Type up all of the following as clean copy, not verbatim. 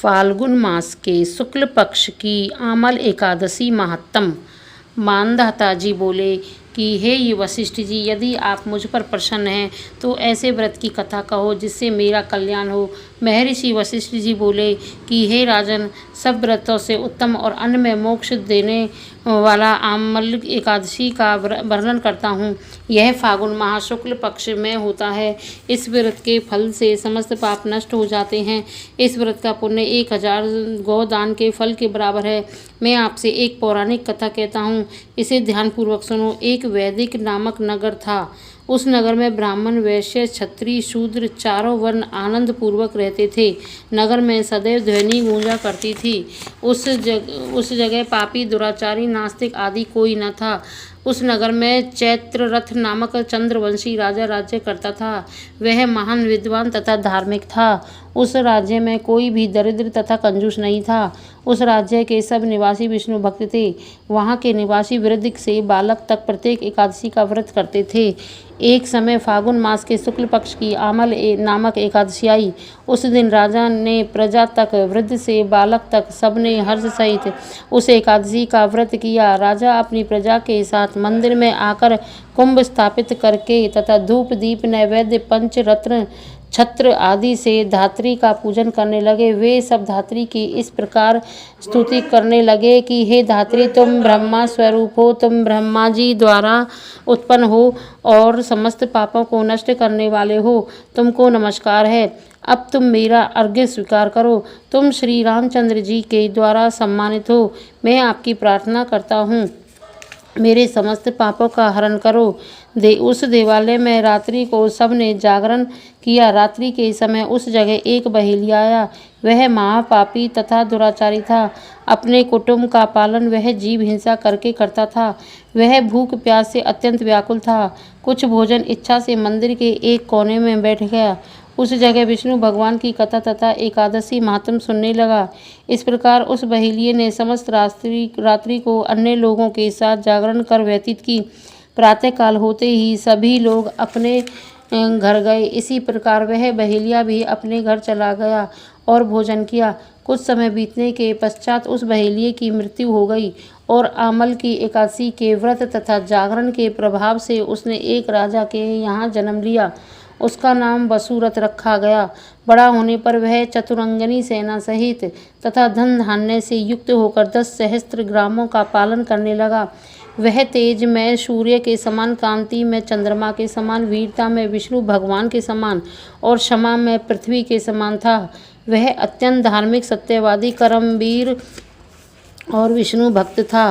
फाल्गुन मास के शुक्ल पक्ष की आमल एकादशी महात्म। मानधाता जी बोले कि हे ये वशिष्ठ जी, यदि आप मुझ पर प्रसन्न हैं तो ऐसे व्रत की कथा कहो जिससे मेरा कल्याण हो। महर्षि वशिष्ठ जी बोले कि हे राजन, सब व्रतों से उत्तम और अन्य में मोक्ष देने वाला आमल एकादशी का वर्णन करता हूँ। यह फागुन माह शुक्ल पक्ष में होता है। इस व्रत के फल से समस्त पाप नष्ट हो जाते हैं। इस व्रत का पुण्य 1000 गौदान के फल के बराबर है। मैं आपसे एक पौराणिक कथा कहता हूँ, इसे ध्यानपूर्वक सुनो। एक वैदिक नामक नगर था। उस नगर में ब्राह्मण, वैश्य, क्षत्रिय, शूद्र चारों वर्ण आनंद पूर्वक रहते थे। नगर में सदैव ध्वनि गूंजा करती थी। उस जगह पापी, दुराचारी, नास्तिक आदि कोई न था। उस नगर में चैत्ररथ नामक चंद्रवंशी राजा राज्य करता था। वह महान विद्वान तथा धार्मिक था। उस राज्य में कोई भी दरिद्र तथा कंजूस नहीं था। उस राज्य के सब निवासी विष्णु भक्त थे। वहाँ के निवासी वृद्ध से बालक तक प्रत्येक एकादशी का व्रत करते थे। एक समय फागुन मास के शुक्ल पक्ष की आमल नामक एकादशी आई। उस दिन राजा ने प्रजा तक, वृद्ध से बालक तक सबने हर्ष सहित उस एकादशी का व्रत किया। राजा अपनी प्रजा के साथ मंदिर में आकर कुंभ स्थापित करके तथा धूप, दीप, नैवेद्य, पंच रत्न, छत्र आदि से धात्री का पूजन करने लगे। वे सब धात्री की इस प्रकार स्तुति करने लगे कि हे धात्री, तुम ब्रह्मा स्वरूप हो, तुम ब्रह्मा जी द्वारा उत्पन्न हो और समस्त पापों को नष्ट करने वाले हो। तुमको नमस्कार है। अब तुम मेरा अर्घ्य स्वीकार करो। तुम श्री रामचंद्र जी के द्वारा सम्मानित हो। मैं आपकी प्रार्थना करता हूँ, मेरे समस्त पापों का हरण करो। उस देवालय में रात्रि को सबने जागरण किया। रात्रि के समय उस जगह एक बहेलिया आया। वह महापापी तथा दुराचारी था। अपने कुटुंब का पालन वह जीव हिंसा करके करता था। वह भूख प्यास से अत्यंत व्याकुल था। कुछ भोजन इच्छा से मंदिर के एक कोने में बैठ गया। उस जगह विष्णु भगवान की कथा तथा एकादशी महात्म सुनने लगा। इस प्रकार उस बहेलिये ने समस्त रात्रि को अन्य लोगों के साथ जागरण कर व्यतीत की। प्रातःकाल होते ही सभी लोग अपने घर गए। इसी प्रकार वह बहेलिया भी अपने घर चला गया और भोजन किया। कुछ समय बीतने के पश्चात उस बहेलिये की मृत्यु हो गई और आमल की एकादशी के व्रत तथा जागरण के प्रभाव से उसने एक राजा के यहाँ जन्म लिया। उसका नाम वसुरथ रखा गया। बड़ा होने पर वह चतुरंगनी सेना सहित तथा धन धान्य से युक्त होकर 10 सहस्त्र ग्रामों का पालन करने लगा। वह तेज में सूर्य के समान, कांति में चंद्रमा के समान, वीरता में विष्णु भगवान के समान और क्षमा में पृथ्वी के समान था। वह अत्यंत धार्मिक, सत्यवादी, कर्मवीर और विष्णु भक्त था।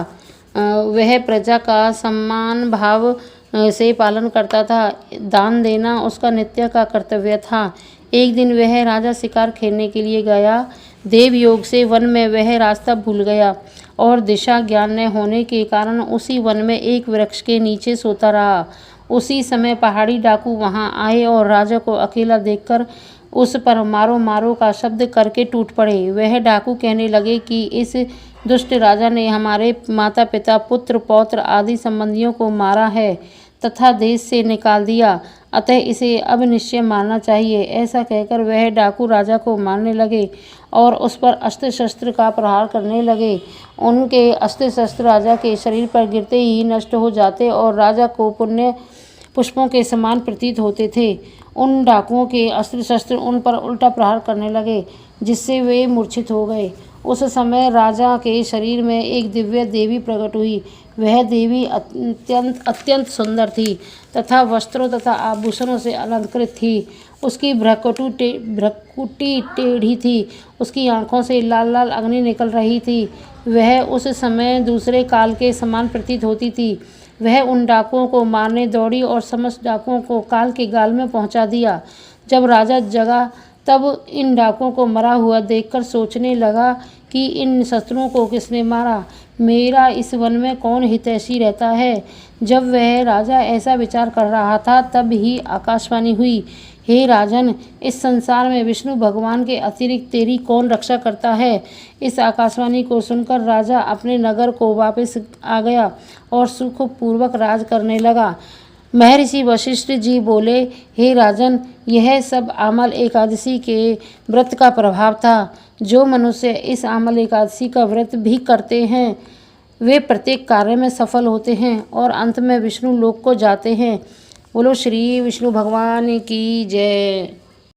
वह प्रजा का सम्मान भाव से पालन करता था। दान देना उसका नित्य का कर्तव्य था। एक दिन वह राजा शिकार खेलने के लिए गया। देव योग से वन में वह रास्ता भूल गया और दिशा ज्ञान न होने के कारण उसी वन में एक वृक्ष के नीचे सोता रहा। उसी समय पहाड़ी डाकू वहां आए और राजा को अकेला देखकर उस पर मारो मारो का शब्द करके टूट पड़े। वह डाकू कहने लगे कि इस दुष्ट राजा ने हमारे माता पिता, पुत्र पौत्र आदि संबंधियों को मारा है तथा देश से निकाल दिया, अतः इसे अब निश्चय मारना चाहिए। ऐसा कहकर वह डाकू राजा को मारने लगे और उस पर अस्त्र शस्त्र का प्रहार करने लगे। उनके अस्त्र शस्त्र राजा के शरीर पर गिरते ही नष्ट हो जाते और राजा को पुण्य पुष्पों के समान प्रतीत होते थे। उन डाकुओं के अस्त्र शस्त्र उन पर उल्टा प्रहार करने लगे, जिससे वे मूर्छित हो गए। उस समय राजा के शरीर में एक दिव्य देवी प्रकट हुई। वह देवी अत्यंत सुंदर थी तथा वस्त्रों तथा आभूषणों से अलंकृत थी। उसकी भ्रकुटी टेढ़ी थी। उसकी आंखों से लाल लाल अग्नि निकल रही थी। वह उस समय दूसरे काल के समान प्रतीत होती थी। वह उन डाकुओं को मारने दौड़ी और समस्त डाकुओं को काल के गाल में पहुंचा दिया। जब राजा जगा तब इन डाकुओं को मरा हुआ देखकर सोचने लगा कि इन शत्रुओं को किसने मारा, मेरा इस वन में कौन हितैषी रहता है। जब वह राजा ऐसा विचार कर रहा था तब ही आकाशवाणी हुई, हे राजन, इस संसार में विष्णु भगवान के अतिरिक्त तेरी कौन रक्षा करता है। इस आकाशवाणी को सुनकर राजा अपने नगर को वापस आ गया और सुखपूर्वक राज करने लगा। महर्षि वशिष्ठ जी बोले, हे राजन, यह सब आमल एकादशी के व्रत का प्रभाव था। जो मनुष्य इस आमल एकादशी का व्रत भी करते हैं वे प्रत्येक कार्य में सफल होते हैं और अंत में विष्णु लोक को जाते हैं। बोलो श्री विष्णु भगवान की जय।